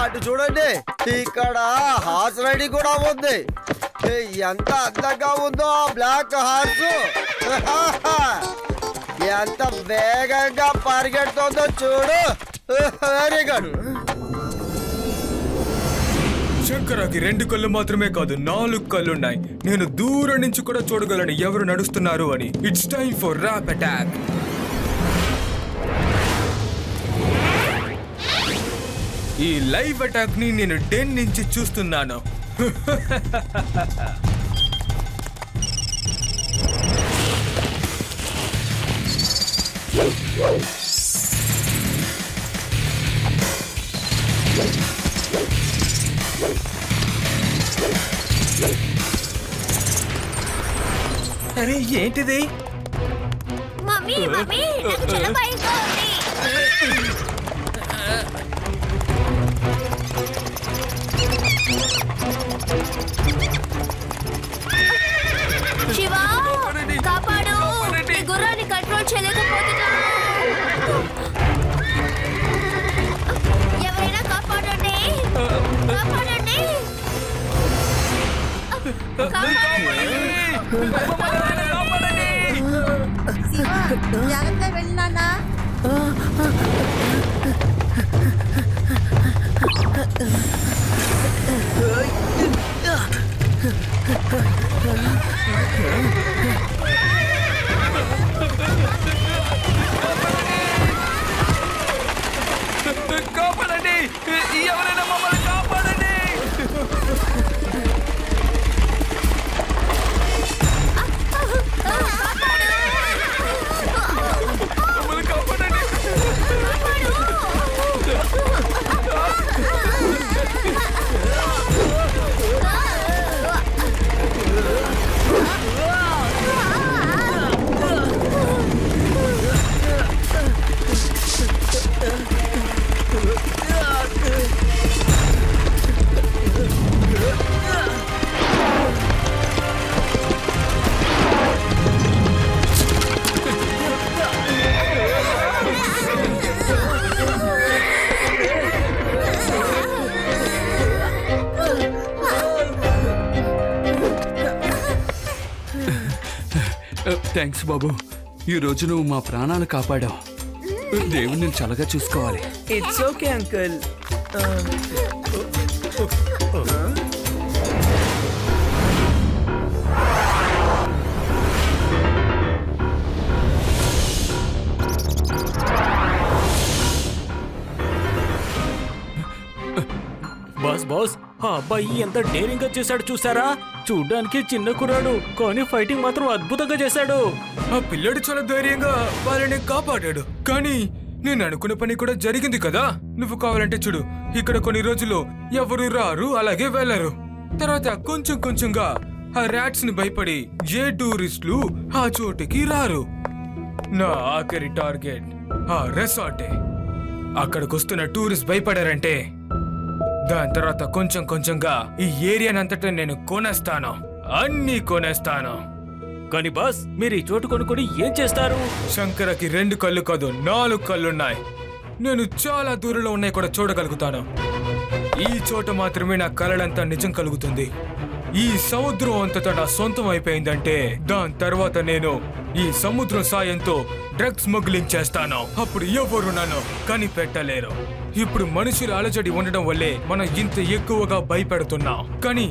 అటు చూడండి, ఇక్కడ హార్స్ రైడింగ్ కూడా ఉంది. ఎంత అందంగా ఉందో ఆ బ్లాక్ హార్స్. ఎంత వేగంగా పరిగెడుతుందో చూడు. Very good. శంకరకి 2 కళ్ళు మాత్రమే కాదు, 4 కళ్ళున్నాయి. నేను దూరం నుంచి కూడా చూడగలను ఎవరు నడుస్తున్నారు అని. It's time for rap attack. ఈ లైవ్ అటాక్ ని నేను 10 నుంచి చూస్తున్నాను. అరే ఏంటిది? మమ్మీ మమ్మీ నాకు చాలా భయంగా ఉంది. శివ కాపాడు, ఈ గుర్రాన్ని కంట్రోల్ చేయలేకపోతున్నాను. ఎవరైనా కాపాడండి, కాపాడండి. జాగ్రత్తగా వెళ్ళినా. కాపాడండి, ఎవరైనా మమ్మల్ని కాపాడండి. థ్యాంక్స్ బాబు, ఈ రోజు నువ్వు మా ప్రాణాలు కాపాడావు. దేవుని చల్లగా చూసుకోవాలి. It's okay uncle. Boss boss, ఆ అబ్బాయి ఎంత డేరింగ్ గా చేశాడు చూసారా? చూడ్డానికి చిన్న కుర్రాడు, కానీ ఫైటింగ్ మాత్రం అద్భుతంగా చేశాడు. ఆ పిల్లడు చాలా ధైర్యంగా వాళ్ళని కాపాడాడు. కానీ నేను అనుకున్న పని కూడా జరిగింది కదా. నువ్వు కావాలంటే చూడు, ఇక్కడ కొన్ని రోజులు ఎవరు రారు, అలాగే వెళ్లరు. తర్వాత కొంచెం కొంచెంగా ఆ ర్యాట్స్ ని భయపడి ఏ టూరిస్టులు ఆ చోటుకి రారు. నా ఆఖరి టార్గెట్ ఆ రెసార్టే. అక్కడికొస్తున్న టూరిస్ట్ భయపడారంటే దాని తర్వాత కొంచెం కొంచెంగా ఈ ఏరియానంతటా నేను కొనేస్తాను, అన్నీ కొనేస్తాను. కానీ బాస్, మీరు ఈ చోటు కొనుక్కొని ఏం చేస్తారు? శంకరకి 2 కళ్ళు కాదు, 4 కళ్ళున్నాయి. నేను చాలా దూరంలో ఉన్నాయి కూడా చూడగలుగుతాను. ఈ చోట మాత్రమే నా కలలంతా నిజం కలుగుతుంది. ఈ సముద్రం అంతటా నా సొంతం అయిపోయిందంటే దాని తర్వాత నేను ఈ సముద్రం సాయంతో డ్రగ్స్ స్మగ్లింగ్ చేస్తాను. అప్పుడు ఎవరు నన్ను కనిపెట్టలేరు. ఇప్పుడు మనుషుల అలజడి ఉండడం వల్లే మనం ఇంత ఎక్కువగా భయపెడుతున్నాం. కానీ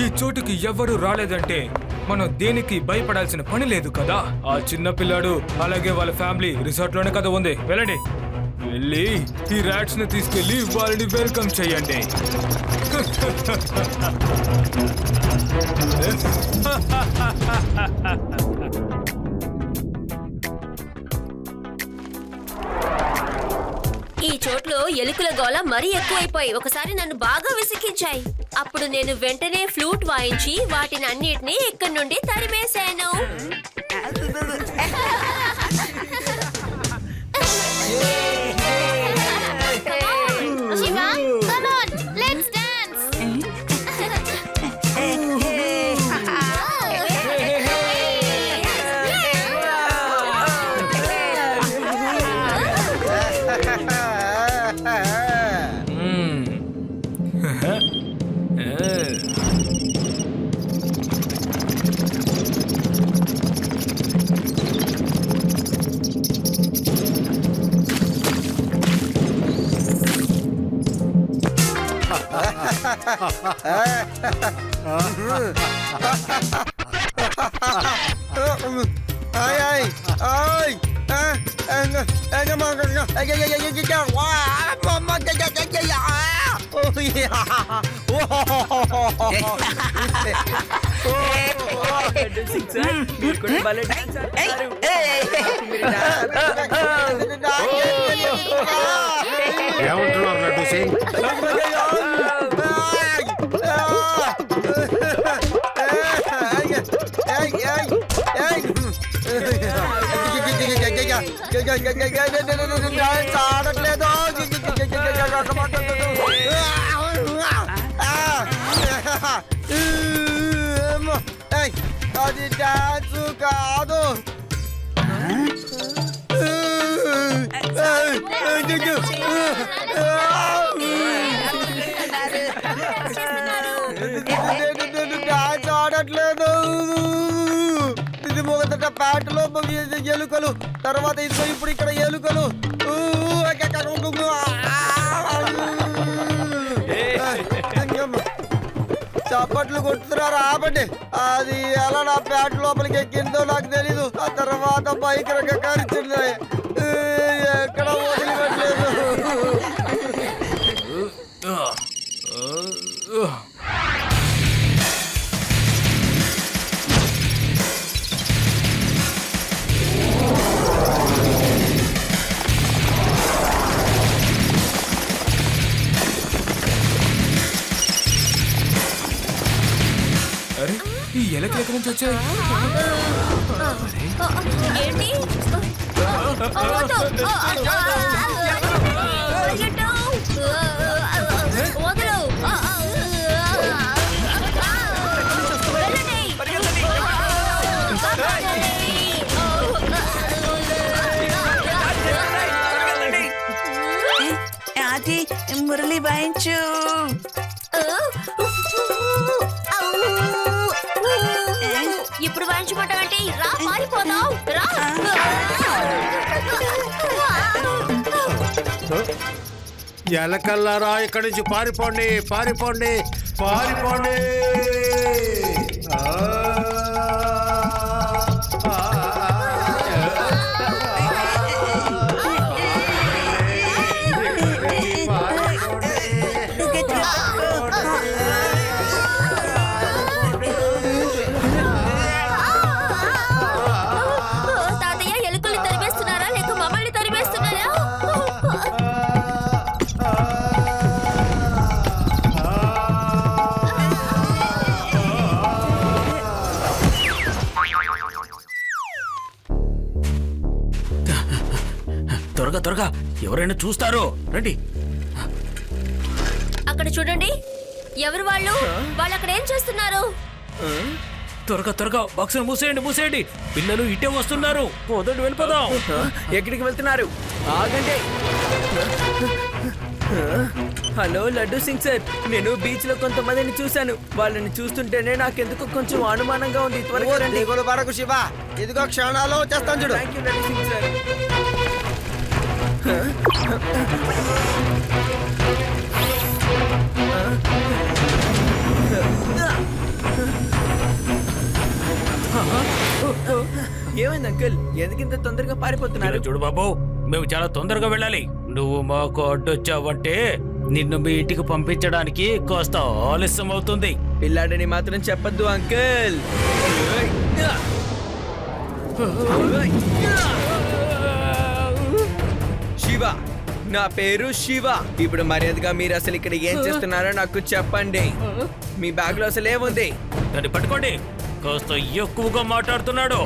ఈ చోటుకి ఎవరు రాలేదంటే మనం దేనికి భయపడాల్సిన పని లేదు కదా. ఆ చిన్న పిల్లాడు అలాగే వాళ్ళ ఫ్యామిలీ రిసార్ట్ లోనే కదా ఉంది. వెళ్ళండి, వెళ్ళి ఈ ర్యాట్స్ ని తీసుకెళ్లి వాళ్ళని వెల్కమ్ చేయండి. ఈ చోట్లో ఎలుకల గోల మరీ ఎక్కువైపోయి ఒకసారి నన్ను బాగా విసిగించాయి. అప్పుడు నేను వెంటనే ఫ్లూట్ వాయించి వాటిని అన్నిటినీ ఇక్కడి నుండి తరిమేశాను. Ai ai ai ఏమంటున్నారు లడ్డు సింగ్? ఆడట్లేదు అది డాన్స్ కాదు. డాన్స్ ఆడట్లేదు. ఇది మొదట ప్యాంటులో ఎలుకలు, తర్వాత ఇదిగో ఇప్పుడు ఇక్కడ ఎలుకలు. చప్పట్లు కొట్టుతున్నారు, ఆపండి. అది ఎలా నా ప్యాంట్ లోపలికి ఎక్కిందో నాకు తెలీదు. ఆ తర్వాత బైక్ కరిచింది, ఎక్కడ వదిలిపెట్టలేదు. అరే ఈ ఎలకలు ఎక్కడి నుంచి వచ్చాయి? ఏంటి? వదలు. అది మురళి వాయించు. ఇప్పుడు వాయించుకుంటావంటే రా, పారిపోదాం రా. ఎలకల్లారా ఇక్కడి నుంచి పారిపోండి, పారిపోండి, పారిపోండి. తాతయ్య, ఎలుకల్ని తరిమేస్తున్నారా లేక మమ్మల్ని తరిమేస్తున్నారా? త్వరగా త్వరగా, ఎవరైనా చూస్తారో రండి. అక్కడ చూడండి, ఎవరు వాళ్ళు? వాళ్ళు అక్కడ ఏం చేస్తున్నారు? త్వరగా త్వరగా బాక్స్ మూసేయండి, మూసేయండి. పిల్లలు ఇటే వస్తున్నారు, పోదండి, వెళ్ళిపోదాం. ఎక్కడికి వెళ్తున్నారు? ఆగండి. హలో లడ్డు సింగ్ సార్, నేను బీచ్ లో కొంతమందిని చూశాను. వాళ్ళని చూస్తుంటేనే నాకెందుకు కొంచెం అనుమానంగా ఉంది. త్వరగా రండి. దిగులు పడకు శివ, ఇదిగో క్షణాల్లో వచ్చేస్తాను చూడు. Thank you laddu Singh sir. ఏమైంది అంకుల్? ఎందుకింత తొందరగా పారిపోతున్నారు? చూడు బాబు, మేము చాలా తొందరగా వెళ్ళాలి. నువ్వు మాకు అడ్డొచ్చావంటే నిన్ను మీ ఇంటికి పంపించడానికి కాస్త ఆలస్యం అవుతుంది. పిల్లాడని మాత్రం చెప్పద్దు అంకుల్. శివ, నా పేరు శివ. ఇప్పుడు మర్యాదగా మీరు అసలు ఇక్కడ ఏం చేస్తున్నారో నాకు చెప్పండి. మీ బ్యాగ్ లో అసలు ఏముంది? దాన్ని పట్టుకోండి. కాస్త ఎక్కువగా మాట్లాడుతున్నాడు.